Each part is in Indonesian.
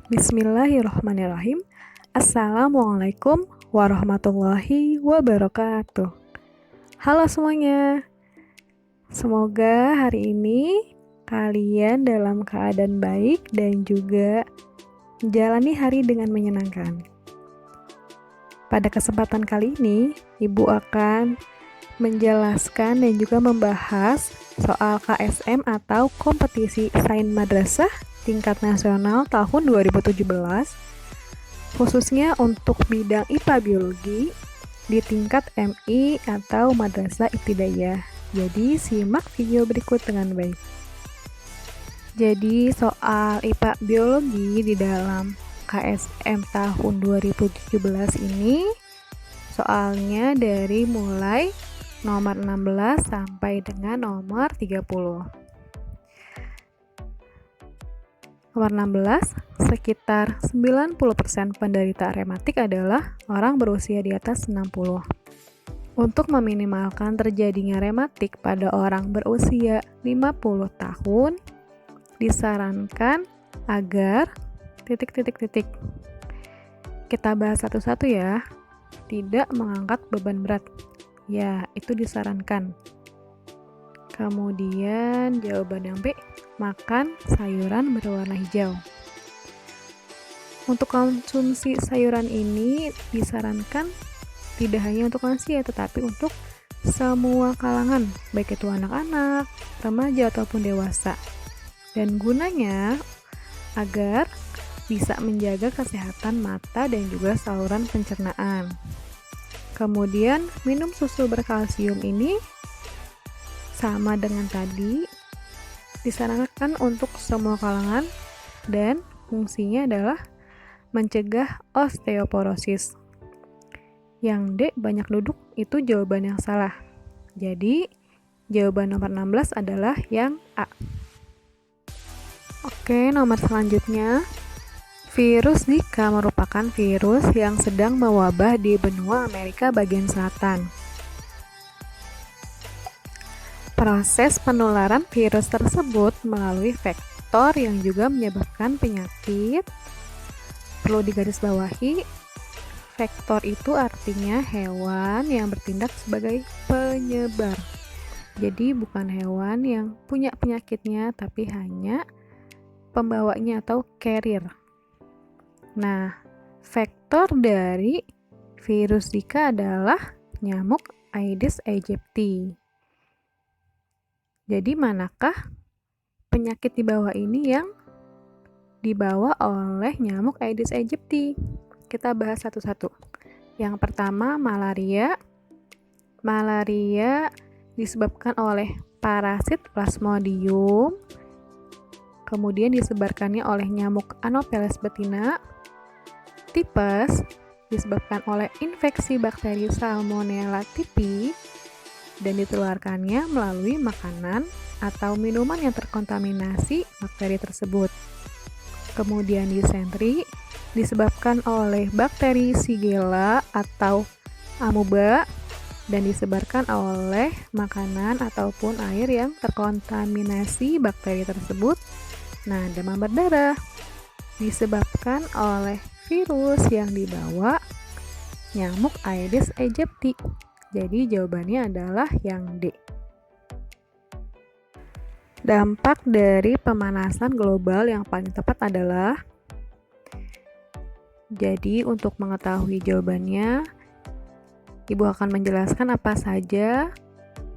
Bismillahirrahmanirrahim. Assalamualaikum warahmatullahi wabarakatuh. Halo semuanya. Semoga hari ini kalian dalam keadaan baik dan juga menjalani hari dengan menyenangkan. Pada kesempatan kali ini, Ibu akan menjelaskan dan juga membahas soal KSM atau Kompetisi Sains Madrasah tingkat nasional tahun 2017, khususnya untuk bidang IPA Biologi di tingkat MI atau Madrasah Ibtidaiyah. Jadi simak video berikut dengan baik. Jadi soal IPA Biologi di dalam KSM tahun 2017 ini soalnya dari mulai nomor 16 sampai dengan nomor 30. Nomor 16, sekitar 90% penderita rematik adalah orang berusia di atas 60. Untuk meminimalkan terjadinya rematik pada orang berusia 50 tahun, disarankan agar kita bahas satu-satu ya. Tidak mengangkat beban berat. Ya, itu disarankan. Kemudian jawaban yang B, makan sayuran berwarna hijau. Untuk konsumsi sayuran ini disarankan tidak hanya untuk lansia, tetapi untuk semua kalangan, baik itu anak-anak, remaja ataupun dewasa. Dan gunanya agar bisa menjaga kesehatan mata dan juga saluran pencernaan. Kemudian minum susu berkalsium ini sama dengan tadi, disarankan untuk semua kalangan dan fungsinya adalah mencegah osteoporosis. Yang D, banyak duduk, itu jawaban yang salah. Jadi jawaban nomor 16 adalah yang A. Oke, nomor selanjutnya. Virus Zika merupakan virus yang sedang mewabah di benua Amerika bagian selatan. Proses penularan virus tersebut melalui vektor yang juga menyebabkan penyakit. Perlu digarisbawahi, vektor itu artinya hewan yang bertindak sebagai penyebar. Jadi bukan hewan yang punya penyakitnya, tapi hanya pembawanya atau carrier. Nah, vektor dari virus Zika adalah nyamuk Aedes aegypti. Jadi manakah penyakit di bawah ini yang dibawa oleh nyamuk Aedes aegypti? Kita bahas satu-satu. Yang pertama, malaria. Malaria disebabkan oleh parasit Plasmodium. Kemudian disebarkannya oleh nyamuk Anopheles betina. Tipes disebabkan oleh infeksi bakteri Salmonella typhi dan ditularkannya melalui makanan atau minuman yang terkontaminasi bakteri tersebut. Kemudian disentri disebabkan oleh bakteri Shigella atau amoeba dan disebarkan oleh makanan ataupun air yang terkontaminasi bakteri tersebut. Nah, demam berdarah disebabkan oleh virus yang dibawa nyamuk Aedes aegypti. Jadi jawabannya adalah yang D. Dampak dari pemanasan global yang paling tepat adalah, jadi untuk mengetahui jawabannya, Ibu akan menjelaskan apa saja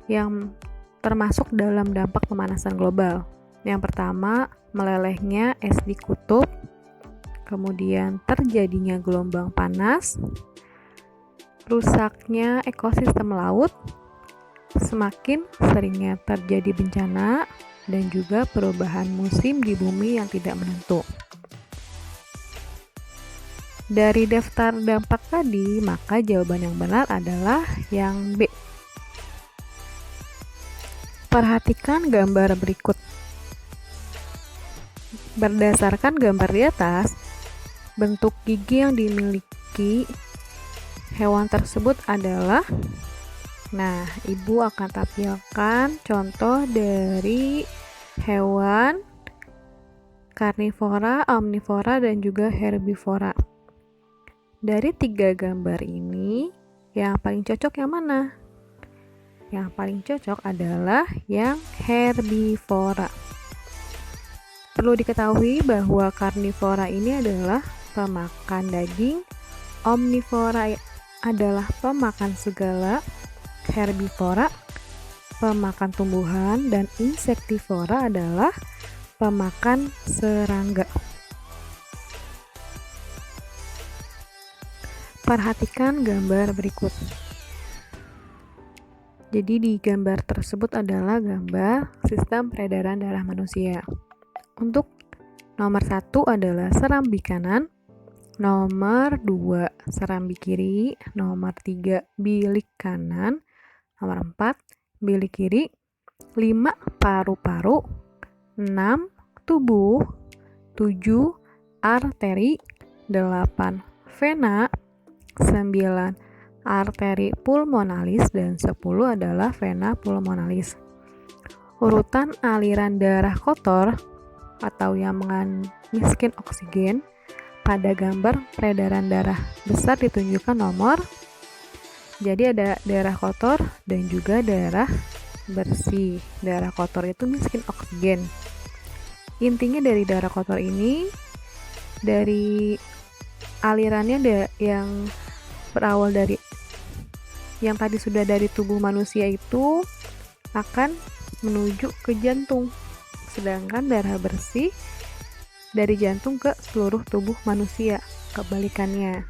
yang termasuk dalam dampak pemanasan global. Yang pertama, melelehnya es di kutub, kemudian terjadinya gelombang panas, rusaknya ekosistem laut, semakin seringnya terjadi bencana, dan juga perubahan musim di bumi yang tidak menentu. Dari daftar dampak tadi, maka jawaban yang benar adalah yang B. Perhatikan gambar berikut. Berdasarkan gambar di atas, bentuk gigi yang dimiliki hewan tersebut adalah, nah, Ibu akan tampilkan contoh dari hewan karnivora, omnivora, dan juga herbivora. Dari 3 gambar ini, yang paling cocok yang mana? Yang paling cocok adalah yang herbivora. Perlu diketahui bahwa karnivora ini adalah pemakan daging, omnivora adalah pemakan segala, herbivora pemakan tumbuhan, dan insektivora adalah pemakan serangga. Perhatikan gambar berikut. Jadi di gambar tersebut adalah gambar sistem peredaran darah manusia. Untuk nomor 1 adalah serambi kanan, nomor 2 serambi kiri, nomor 3 bilik kanan, nomor 4 bilik kiri, 5 paru-paru, 6 tubuh, 7 arteri, 8 vena, 9 arteri pulmonalis, dan 10 adalah vena pulmonalis. Urutan aliran darah kotor atau yang miskin oksigen pada gambar peredaran darah besar ditunjukkan nomor. Jadi ada darah kotor dan juga darah bersih. Darah kotor itu miskin oksigen. Intinya dari darah kotor ini, dari alirannya yang berawal dari yang tadi sudah dari tubuh manusia itu akan menuju ke jantung. Sedangkan darah bersih dari jantung ke seluruh tubuh manusia, kebalikannya.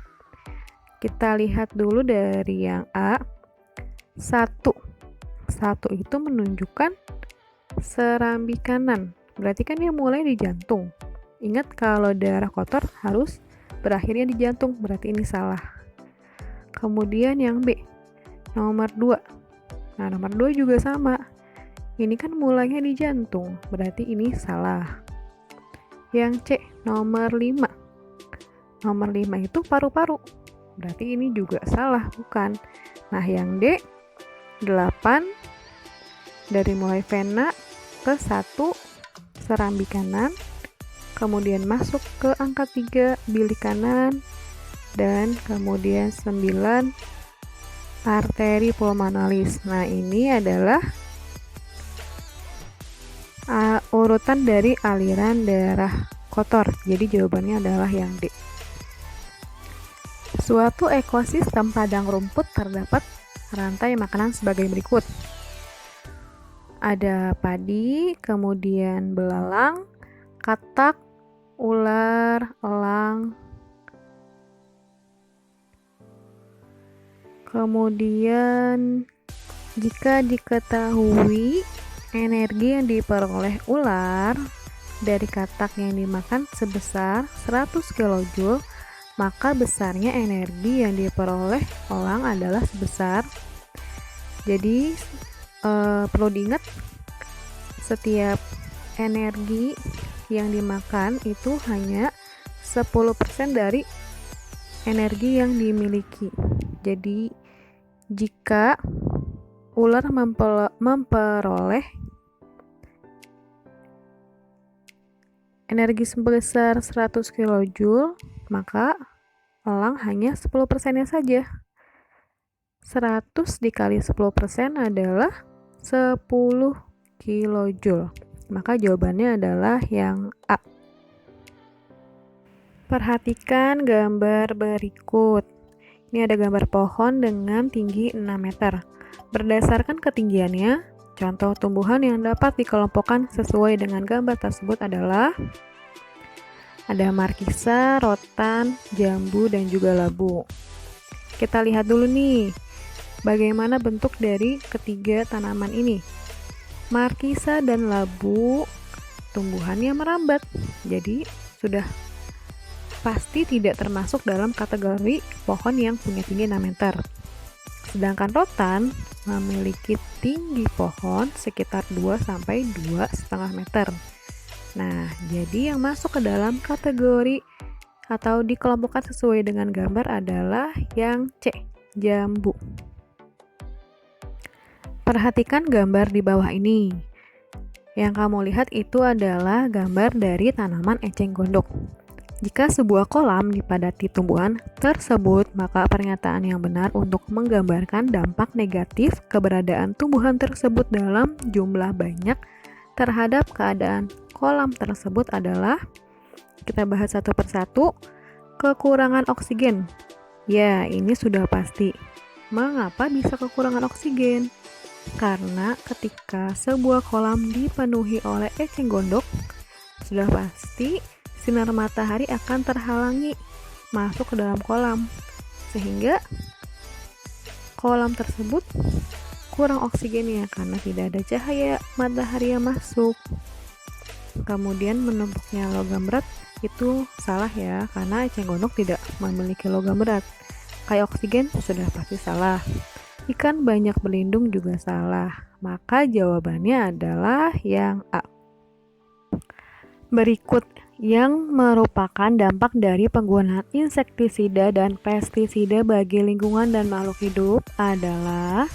Kita lihat dulu dari yang A. 1 itu menunjukkan serambi kanan, berarti kan dia mulai di jantung. Ingat kalau darah kotor harus berakhirnya di jantung, berarti ini salah. Kemudian yang B, nomor 2. Nah, nomor 2 juga sama. Ini kan mulainya di jantung, berarti ini salah. Yang C, nomor 5. Nomor 5 itu paru-paru, berarti ini juga salah, bukan. Nah, yang D, 8, dari mulai vena ke 1 serambi kanan, kemudian masuk ke angka 3 bilik kanan, dan kemudian 9 arteri pulmonalis. Nah, ini adalah urutan dari aliran darah kotor. Jadi jawabannya adalah yang D. Suatu ekosistem padang rumput terdapat rantai makanan sebagai berikut. Ada padi, kemudian belalang, katak, ular, elang. Kemudian jika diketahui energi yang diperoleh ular dari katak yang dimakan sebesar 100 kJ, maka besarnya energi yang diperoleh elang adalah sebesar. Jadi perlu diingat, setiap energi yang dimakan itu hanya 10% dari energi yang dimiliki. Jadi jika ular memperoleh energi sebesar 100 kJ, maka elang hanya 10%-nya saja. 100 dikali 10% adalah 10 kJ. Maka jawabannya adalah yang A. Perhatikan gambar berikut. Ini ada gambar pohon dengan tinggi 6 meter. Berdasarkan ketinggiannya, contoh tumbuhan yang dapat dikelompokkan sesuai dengan gambar tersebut adalah ada markisa, rotan, jambu, dan juga labu. Kita lihat dulu nih, bagaimana bentuk dari ketiga tanaman ini. Markisa dan labu tumbuhannya merambat, jadi sudah pasti tidak termasuk dalam kategori pohon yang punya tinggi 6 meter. Sedangkan rotan memiliki tinggi pohon sekitar 2-2,5 meter. Nah, jadi yang masuk ke dalam kategori atau dikelompokkan sesuai dengan gambar adalah yang C, jambu. Perhatikan gambar di bawah ini. Yang kamu lihat itu adalah gambar dari tanaman eceng gondok. Jika sebuah kolam dipadati tumbuhan tersebut, maka pernyataan yang benar untuk menggambarkan dampak negatif keberadaan tumbuhan tersebut dalam jumlah banyak terhadap keadaan kolam tersebut adalah, kita bahas satu persatu, kekurangan oksigen. Ya, ini sudah pasti. Mengapa bisa kekurangan oksigen? Karena ketika sebuah kolam dipenuhi oleh eceng gondok, sudah pasti sinar matahari akan terhalangi masuk ke dalam kolam, sehingga kolam tersebut kurang oksigennya karena tidak ada cahaya matahari yang masuk. Kemudian menumpuknya logam berat itu salah ya, karena eceng gondok tidak memiliki logam berat. Kayak oksigen sudah pasti salah. Ikan banyak berlindung juga salah. Maka jawabannya adalah yang A. Berikut yang merupakan dampak dari penggunaan insektisida dan pestisida bagi lingkungan dan makhluk hidup adalah,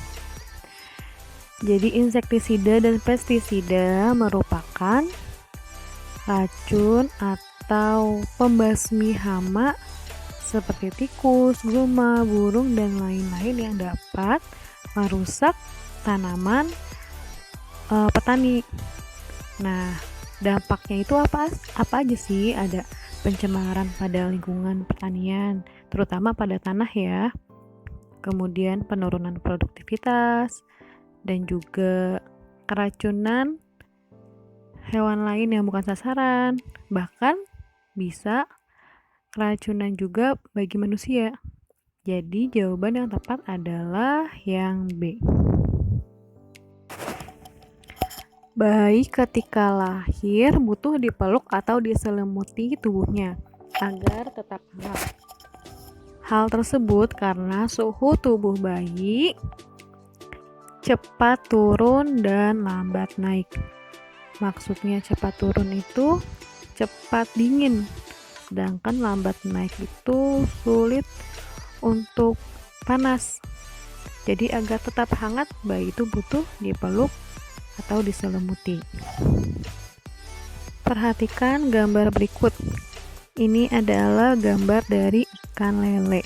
jadi insektisida dan pestisida merupakan racun atau pembasmi hama seperti tikus, guma, burung, dan lain-lain yang dapat merusak tanaman petani. Nah, dampaknya itu apa aja sih? Ada pencemaran pada lingkungan pertanian, terutama pada tanah ya. Kemudian penurunan produktivitas dan juga keracunan hewan lain yang bukan sasaran. Bahkan bisa keracunan juga bagi manusia. Jadi jawaban yang tepat adalah yang B. Bayi ketika lahir butuh dipeluk atau diselimuti tubuhnya agar tetap hangat. Hal tersebut karena suhu tubuh bayi cepat turun dan lambat naik. Maksudnya cepat turun itu cepat dingin, sedangkan lambat naik itu sulit untuk panas. Jadi agar tetap hangat, bayi itu butuh dipeluk atau diselimuti. Perhatikan gambar berikut. Ini adalah gambar dari ikan lele.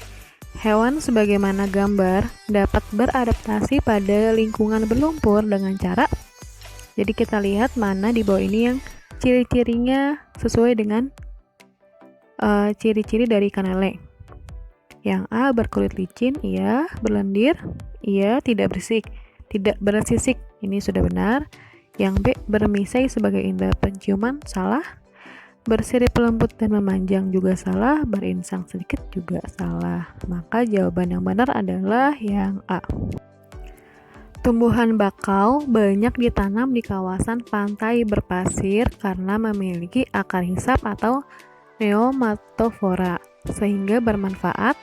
Hewan sebagaimana gambar dapat beradaptasi pada lingkungan berlumpur dengan cara, jadi kita lihat mana di bawah ini yang ciri-cirinya sesuai dengan ciri-ciri dari ikan lele. Yang A, berkulit licin, iya. Berlendir, iya. Tidak bersisik, ini sudah benar. Yang B, bermisai sebagai indera penciuman, salah. Bersirip lembut dan memanjang juga salah. Berinsang sedikit juga salah. Maka jawaban yang benar adalah yang A. Tumbuhan bakau banyak ditanam di kawasan pantai berpasir karena memiliki akar hisap atau neomatofora sehingga bermanfaat.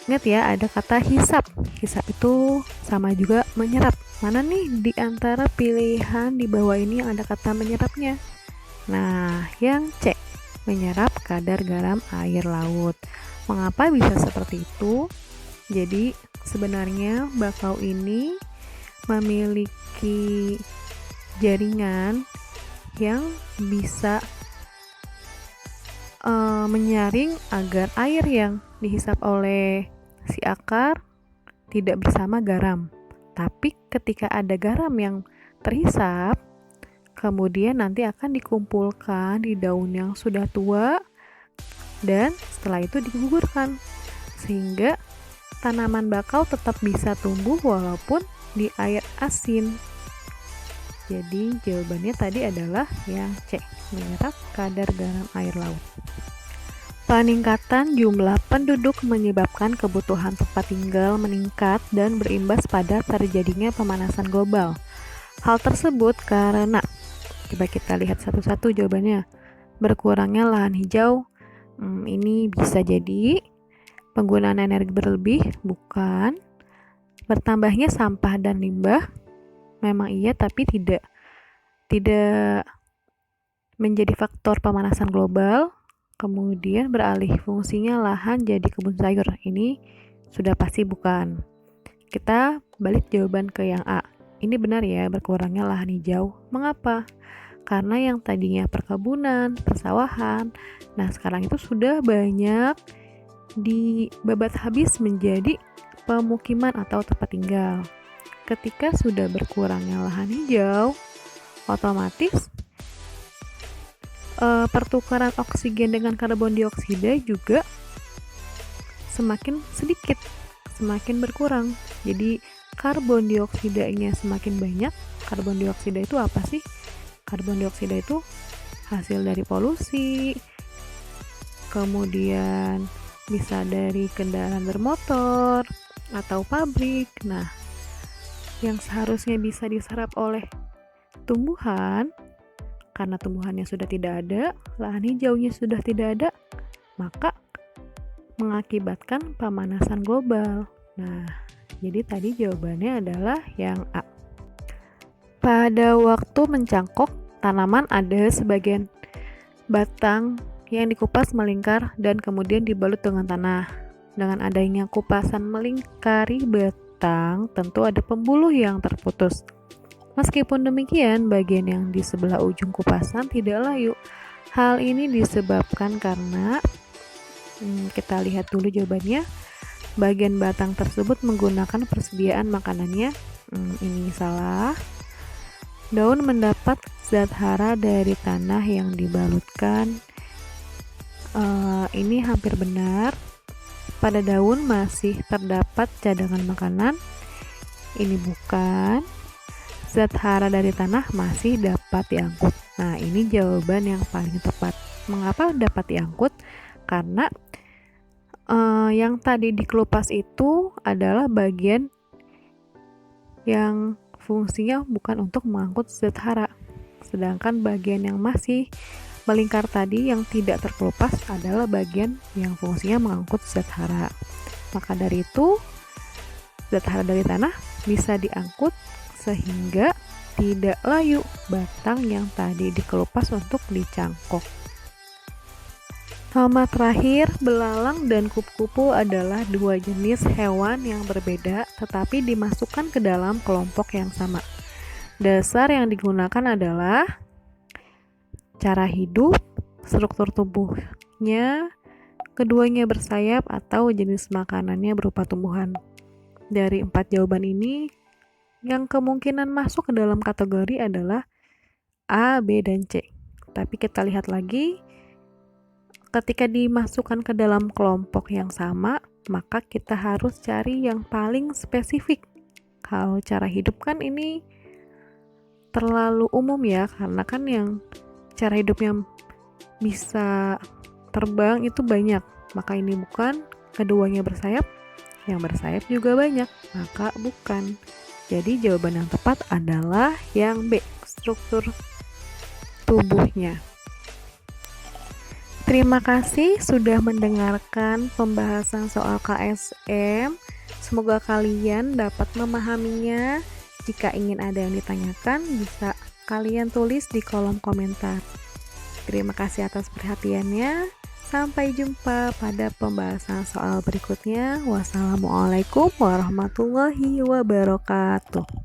Ingat ya, ada kata hisap. Hisap itu sama juga menyerap. Mana nih di antara pilihan di bawah ini yang ada kata menyerapnya? Nah, yang C, menyerap kadar garam air laut. Mengapa bisa seperti itu? Jadi sebenarnya bakau ini memiliki jaringan yang bisa menyaring agar air yang dihisap oleh si akar tidak bersama garam. Tapi ketika ada garam yang terhisap, kemudian nanti akan dikumpulkan di daun yang sudah tua dan setelah itu digugurkan, sehingga tanaman bakau tetap bisa tumbuh walaupun di air asin. Jadi jawabannya tadi adalah yang C, menyerap kadar garam air laut. Peningkatan jumlah penduduk menyebabkan kebutuhan tempat tinggal meningkat dan berimbas pada terjadinya pemanasan global. Hal tersebut karena, coba kita lihat satu-satu jawabannya. Berkurangnya lahan hijau, ini bisa jadi penggunaan energi berlebih, bukan. Bertambahnya sampah dan limbah, memang iya, tapi tidak menjadi faktor pemanasan global. Kemudian beralih fungsinya lahan jadi kebun sayur, ini sudah pasti bukan. Kita balik jawaban ke yang A. ini benar ya, berkurangnya lahan hijau. Mengapa? Karena yang tadinya perkebunan, persawahan, nah sekarang itu sudah banyak dibabat habis menjadi pemukiman atau tempat tinggal. Ketika sudah berkurangnya lahan hijau, otomatis pertukaran oksigen dengan karbon dioksida juga semakin sedikit, semakin berkurang. Jadi karbon dioksidanya semakin banyak. Karbon dioksida itu apa sih? Karbon dioksida itu hasil dari polusi, kemudian bisa dari kendaraan bermotor atau pabrik. Nah, yang seharusnya bisa diserap oleh tumbuhan, karena tumbuhannya sudah tidak ada, lahan hijaunya sudah tidak ada, maka mengakibatkan pemanasan global. Nah, jadi tadi jawabannya adalah yang A. Pada waktu mencangkok, tanaman ada sebagian batang yang dikupas melingkar dan kemudian dibalut dengan tanah. Dengan adanya kupasan melingkari batang, tentu ada pembuluh yang terputus. Meskipun demikian, bagian yang di sebelah ujung kupasan tidak layu. Hal ini disebabkan karena kita lihat dulu jawabannya. Bagian batang tersebut menggunakan persediaan makanannya. Ini salah. Daun mendapat zat hara dari tanah yang dibalutkan. Ini hampir benar. Pada daun masih terdapat cadangan makanan. Ini bukan. Zat hara dari tanah masih dapat diangkut. Nah, ini jawaban yang paling tepat. Mengapa dapat diangkut? Karena yang tadi dikelupas itu adalah bagian yang fungsinya bukan untuk mengangkut zat hara. Sedangkan bagian yang masih melingkar tadi yang tidak terkelupas adalah bagian yang fungsinya mengangkut zat hara. Maka dari itu, zat hara dari tanah bisa diangkut sehingga tidak layu batang yang tadi dikelupas untuk dicangkok. Nama terakhir, belalang dan kupu-kupu adalah dua jenis hewan yang berbeda tetapi dimasukkan ke dalam kelompok yang sama. Dasar yang digunakan adalah cara hidup, struktur tubuhnya, keduanya bersayap atau jenis makanannya berupa tumbuhan. Dari 4 jawaban ini, yang kemungkinan masuk ke dalam kategori adalah A, B, dan C. Tapi kita lihat lagi, ketika dimasukkan ke dalam kelompok yang sama, maka kita harus cari yang paling spesifik. Kalau cara hidup kan ini terlalu umum ya, karena kan yang cara hidupnya bisa terbang itu banyak. Maka ini bukan. Keduanya bersayap, yang bersayap juga banyak, maka bukan. Jadi jawaban yang tepat adalah yang B, struktur tubuhnya. Terima kasih sudah mendengarkan pembahasan soal KSM. Semoga kalian dapat memahaminya. Jika ingin ada yang ditanyakan, bisa kalian tulis di kolom komentar. Terima kasih atas perhatiannya. Sampai jumpa pada pembahasan soal berikutnya. Wassalamualaikum warahmatullahi wabarakatuh.